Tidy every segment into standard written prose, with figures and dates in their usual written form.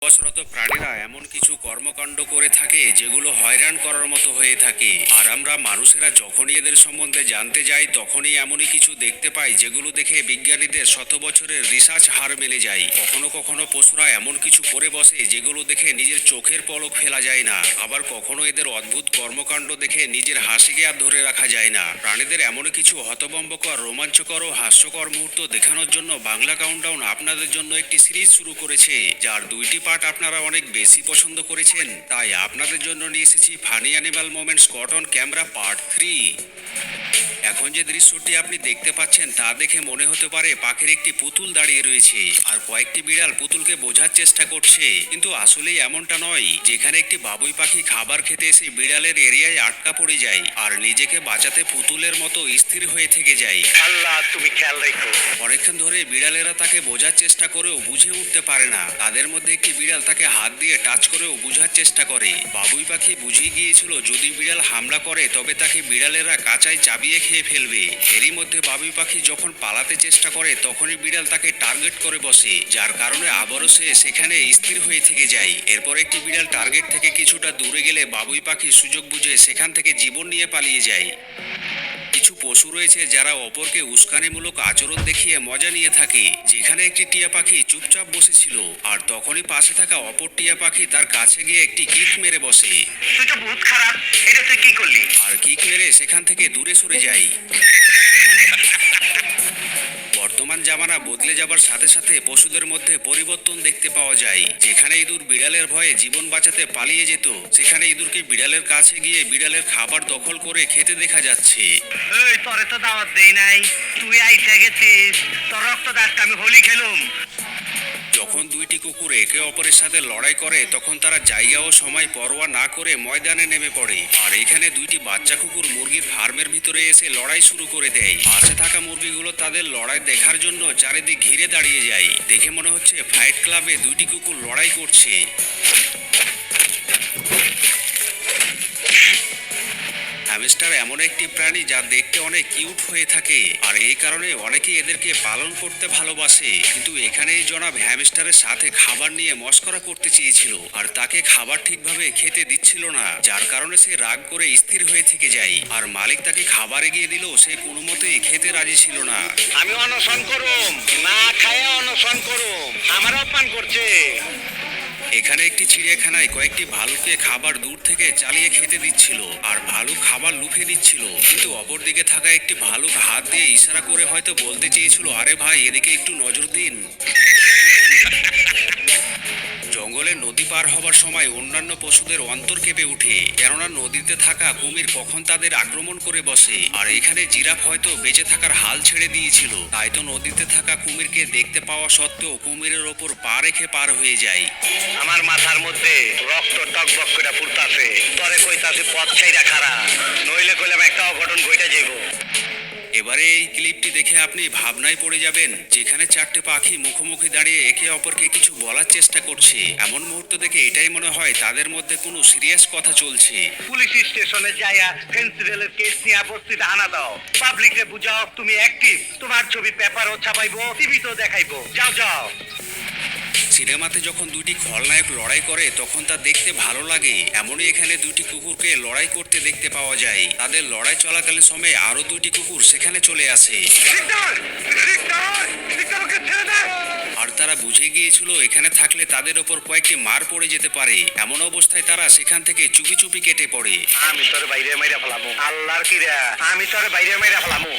বসরত প্রাণীরা এমন কিছু কর্মকাণ্ড করে থাকে যেগুলো হয়রান করার মতো হয়ে থাকে। আর আমরা মানুষেরা যখনই এদের সম্বন্ধে জানতে যাই তখনই এমনই কিছু দেখতে পাই যেগুলো দেখে বিজ্ঞানীদের শত বছরের রিসার্চ হার মেনে যায়। কখনো কখনো পশুরা এমন কিছু করে বসে যেগুলো দেখে নিজের চোখের পলক ফেলা যায় না। আবার কখনো এদের অদ্ভুত কর্মকাণ্ড দেখে নিজের হাসিকে আর ধরে রাখা যায় না। প্রাণীদের এমন কিছু হতভম্বকর, রোমাঞ্চকর ও হাস্যকর মুহূর্ত দেখানোর জন্য বাংলা কাউন্টডাউন আপনাদের জন্য একটি সিরিজ শুরু করেছে, যার দুইটি পার্ট আপনারা অনেক বেশি পছন্দ করেছেন। তাই আপনাদের জন্য নিয়ে এসেছি funny animal moments caught on camera part 3। এখন যে দৃশ্যটি আপনি দেখতে পাচ্ছেন তা দেখে মনে হতে পারে পাখির একটি পুতুল দাঁড়িয়ে রয়েছে আর কয়েকটি বিড়াল পুতুলকে বোঝার চেষ্টা করছে, কিন্তু আসলেই এমনটা নয়। যেখানে একটি বাবুই পাখি খাবার খেতে এসে বিড়ালের এরিয়ায় আটকা পড়ে যায় আর নিজেকে বাঁচাতে পুতুলের মতো স্থির হয়ে থেকে যায়। আল্লাহ তুমি খেয়াল রেখো। অনেকক্ষণ ধরে বিড়ালেরা তাকে বোঝার চেষ্টা করেও বুঝে উঠতে পারে না। তাদের মধ্যে একটি বিড়াল তাকে হাত দিয়ে টাচ করেও বোঝার চেষ্টা করে। বাবুই পাখি বুঝে গিয়েছিল যদি বিড়াল হামলা করে তবে তাকে বিড়ালেরা কাঁচায় চাবিয়ে খেয়ে ফেলবে। এরই মধ্যে বাবুই পাখি যখন পালাতে চেষ্টা করে তখনই বিড়াল তাকে টার্গেট করে বসে, যার কারণে আবারও সে সেখানে স্থির হয়ে থেকে যায়। এরপর একটি বিড়াল টার্গেট থেকে কিছুটা দূরে গেলে বাবুই পাখি সুযোগ বুঝে সেখান থেকে জীবন নিয়ে পালিয়ে যায়। কিছু পশু রয়েছে যারা অপরকে উস্কানিমূলক আচরণ দেখিয়ে মজা নিয়ে থাকে। যেখানে একটি টিয়া পাখি চুপচাপ বসেছিল আর তখনই পাশে থাকা অপর টিয়া পাখি তার কাছে গিয়ে একটি কিক মেরে বসে। তুই তো বহুত খারাপ, এটা তুই কি করলি? আর কিক মেরে সেখান থেকে দূরে সরে যায়। বর্তমান জামানা বদলে যাবার সাথে সাথে পশুদের মধ্যে পরিবর্তন দেখতে পাওয়া যায়। যেখানে ইঁদুর বিড়ালের ভয়ে জীবন বাঁচাতে পালিয়ে যেত, সেখানে ইঁদুরকে বিড়ালের কাছে গিয়ে বিড়ালের খাবার দখল করে খেতে দেখা যাচ্ছে। এই তোরে তো দাওয়াত দেই নাই, তুই আইসা গেছিস, তোর রক্ত দাসকে আমি হোলি খেলুম। যখন দুইটি কুকুর একে অপরের সাথে লড়াই করে তখন তারা জায়গা ও সময় পরোয়া না করে ময়দানে নেমে পড়ে। আর এখানে দুইটি বাচ্চা কুকুর মুরগির ফার্মের ভিতরে এসে লড়াই শুরু করে দেয়। পাশে থাকা মুরগিগুলো তাদের লড়াই দেখার জন্য চারিদিক ঘিরে দাঁড়িয়ে যায়। দেখে মনে হচ্ছে ফাইট ক্লাবে দুইটি কুকুর লড়াই করছে। হ্যামস্টার এমন একটি প্রাণী যা দেখতে অনেক কিউট হয়ে থাকে আর এই কারণে অনেকেই এদেরকে পালন করতে ভালোবাসে। কিন্তু এখানেই জনাব হ্যামস্টারের সাথে খাবার নিয়ে মশকরা করতে চেয়েছিল আর তাকে খাবার ঠিকভাবে খেতে দিচ্ছিল না, যার কারণে সে রাগ করে স্থির হয়ে থেকে যায়। আর মালিক তাকে খাবার এগিয়ে দিলেও সে কোনো মতেই খেতে রাজি ছিল না। আমি অনশন করুম, না খায় অনশন করুম, আমার অপমান করছে। এখানে একটি চিড়িয়াখানায় কয়েকটি ভালুককে খাবার দূর থেকে চালিয়ে খেতে দিচ্ছিল আর ভালুক খাবার লুফে নিচ্ছিল, কিন্তু অপরদিকে থাকা একটি ভালুক হাত দিয়ে ইশারা করে হয়তো বলতে চেয়েছিল, আরে ভাই এদিকে একটু নজর দিন। জঙ্গলে নদী পার হবার সময় অন্যান্য পশুদের অন্তর কেঁপে ওঠে, কেননা নদীতে থাকা কুমির কখন তাদের আক্রমণ করে বসে। আর এখানে জিরাফ হয়তো বেঁচে থাকার হাল ছেড়ে দিয়েছিল, তাই তো নদীতে থাকা কুমিরকে দেখতে পাওয়া সত্ত্বেও কুমিরের ওপর পা রেখে পার হয়ে যায়। আমার মাথার মধ্যে রক্ত টকবক করে ফুটতাছে, তরে কইতাছে পথ ছাইরা খারা, নইলে কইলাম একটা অঘটন ঘইটা যাইব। এবারে এই ক্লিপটি দেখে আপনি ভাবনায় পড়ে যাবেন, যেখানে চারটে পাখি মুখোমুখি দাঁড়িয়ে একে অপরকে কিছু বলার চেষ্টা করছে। এমন মুহূর্ত দেখে এটাই মনে হয় তাদের মধ্যে কোনো সিরিয়াস কথা চলছে। পুলিশ স্টেশনে যাইয়া ফেন্সিডেলের কেস নিয়ে বস্তিতে হানা দাও, পাবলিককে বুঝাও তুমি অ্যাক্টিভ, তোমার ছবি পেপারও ছাপাইবো, টিভিতেও দেখাইবো, যাও যাও। সিনেমাতে যখন দুইটি খলনায়ক লড়াই করে তখন তা দেখতে ভালো লাগে, এমনই এখানে দুইটি কুকুরকে লড়াই করতে দেখতে পাওয়া যায়। তাদের লড়াই চলাকালীন সময়ে আরো দুইটি কুকুর সেখানে চলে আসে আর তারা বুঝে গিয়েছিল এখানে থাকলে তাদের ওপর কয়েকটি মার পড়ে যেতে পারে। এমন অবস্থায় তারা সেখান থেকে চুপি চুপি কেটে পড়ে। আমি তোর বাইরে মাইরা ফেলামু, আল্লাহর কিরা, আমি তোর বাইরে মাইরা ফেলামু।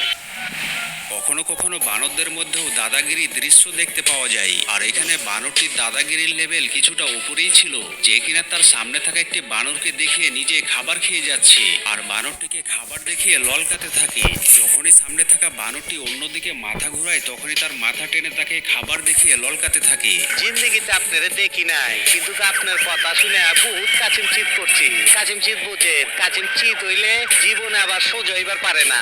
কখনো কখনো বানরদের মধ্যেও দাদাগিরি দৃশ্য দেখতে পাওয়া যায়। আর এখানে বানরটির দাদাগিরির লেভেল কিছুটা উপরেই ছিল, যে কিনা তার সামনে থাকা একটি বানরকে দেখিয়ে নিজে খাবার খেয়ে যাচ্ছে আর বানরটিকে খাবার দেখিয়ে ললকাতে থাকে। যখনই সামনে থাকা বানরটি অন্যদিকে মাথা ঘুরায় তখনই তার মাথা টেনে তাকে খাবার দেখিয়ে ললকাতে থাকে। জিন্দগিতে আপনারে দেখি নাই, কিন্তু আপনার কথা শুনে বহুত কাচিম চিত করছি। কাচিম চিত বুঝে, কাচিম চিত হইলে জীবনে আবার সোজা হইবার পারে না।